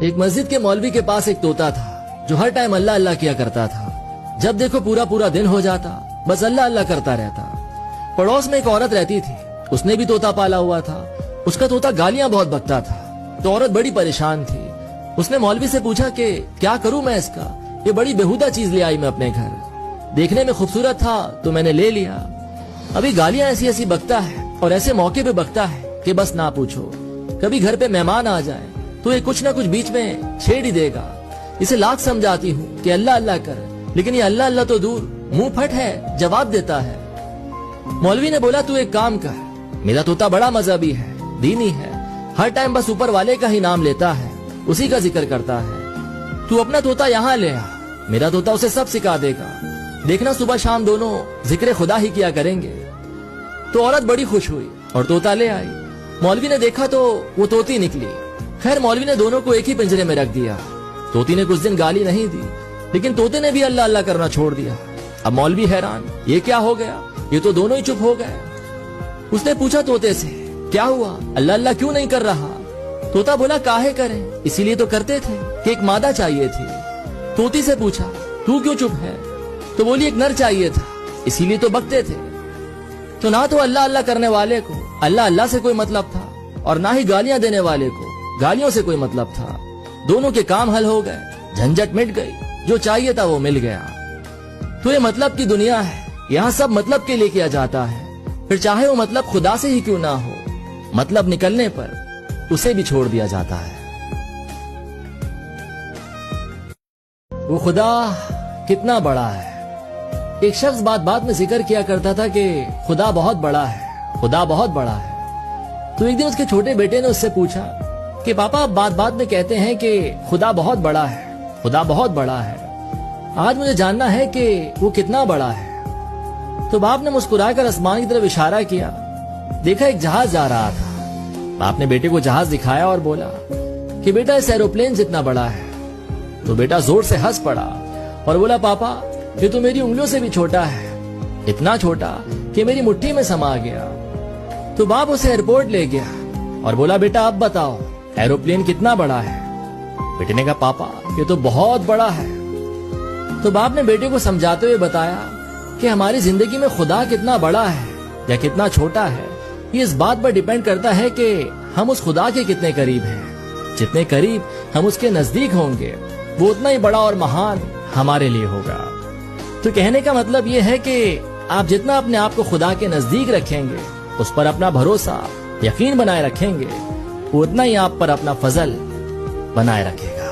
ایک مسجد کے मौलवी के पास एक तोता था जो हर टाइम अल्लाह अल्लाह किया करता था। जब देखो पूरा पूरा दिन हो जाता, बस अल्लाह अल्लाह करता रहता। पड़ोस में एक औरत रहती थी, उसने भी तोता पाला हुआ था। उसका तोता गालियां बहुत बकता था, तो औरत बड़ी परेशान थी। उसने मौलवी से पूछा कि क्या करूं मैं इसका, ये बड़ी बेहुदा चीज ले आई मैं अपने घर, देखने में खूबसूरत था तो मैंने ले लिया। अभी गालियां ऐसी ऐसी बकता है और ऐसे मौके पे बकता है कि बस ना पूछो। कभी घर पे मेहमान आ जाए तो ये कुछ ना कुछ बीच में छेड़ ही देगा। इसे लाख समझाती हूँ कि अल्लाह अल्लाह कर, लेकिन ये अल्लाह अल्लाह तो दूर मुंह फट है, जवाब देता है। मौलवी ने बोला तू एक काम कर, मेरा तोता बड़ा मजहबी है, दीनी है, हर टाइम बस ऊपर वाले का ही नाम लेता है, उसी का जिक्र करता है। तू अपना तोता यहाँ ले आ, मेरा तोता उसे सब सिखा देगा। देखना सुबह शाम दोनों जिक्र खुदा ही किया करेंगे। तो औरत बड़ी खुश हुई और तोता ले आई। मौलवी ने देखा तो वो तोती निकली। खैर मौलवी ने दोनों को एक ही पिंजरे में रख दिया। तोती ने कुछ दिन गाली नहीं दी, लेकिन तोते ने भी अल्लाह अल्लाह करना छोड़ दिया। अब मौलवी हैरान, ये क्या हो गया, ये तो दोनों ही चुप हो गए। उसने पूछा तोते से, क्या हुआ, अल्लाह अल्लाह क्यों नहीं कर रहा? तोता बोला काहे करें, इसीलिए तो करते थे कि एक मादा चाहिए थी। तोती से पूछा तू क्यों चुप है? तो बोली एक नर चाहिए था, इसीलिए तो बकते थे। तो ना तो अल्लाह अल्लाह करने वाले को अल्लाह अल्लाह से कोई मतलब था, और ना ही गालियां देने वाले को गालियों से कोई मतलब था। दोनों के काम हल हो गए, झंझट मिट गई, जो चाहिए था वो मिल गया। तो ये मतलब की दुनिया है, यहाँ सब मतलब के लिए किया जाता है, फिर चाहे वो मतलब खुदा से ही क्यों ना हो, मतलब निकलने पर उसे भी छोड़ दिया जाता है। वो खुदा कितना बड़ा है। एक शख्स बात बात में जिक्र किया करता था कि खुदा बहुत बड़ा है, खुदा बहुत बड़ा है। तो एक दिन उसके छोटे बेटे ने उससे पूछा कि पापा आप बात बात में कहते हैं कि खुदा बहुत बड़ा है, खुदा बहुत बड़ा है, आज मुझे जानना है कि वो कितना बड़ा है। तो बाप ने मुस्कुराकर आसमान की तरफ इशारा किया। देखा एक जहाज जा रहा था। बाप ने बेटे को जहाज दिखाया और बोला कि बेटा इस एरोप्लेन जितना बड़ा है। तो बेटा जोर से हंस पड़ा और बोला पापा ये तो मेरी उंगलियों से भी छोटा है, इतना छोटा कि मेरी मुट्ठी में समा गया। तो बाप उसे एयरपोर्ट ले गया और बोला बेटा अब बताओ एरोप्लेन कितना बड़ा है? बेटे ने कहा पापा ये तो बहुत बड़ा है। तो बाप ने बेटे को समझाते हुए बताया कि हमारी जिंदगी में खुदा कितना बड़ा है या कितना छोटा है, ये इस बात पर डिपेंड करता है कि हम उस खुदा के कितने करीब हैं। जितने करीब हम उसके नजदीक होंगे वो उतना ही बड़ा और महान हमारे लिए होगा। तो कहने का मतलब ये है कि आप जितना अपने आप को खुदा के नजदीक रखेंगे, उस पर अपना भरोसा यकीन बनाए रखेंगे, वो उतना ही आप पर अपना फजल बनाए रखेगा।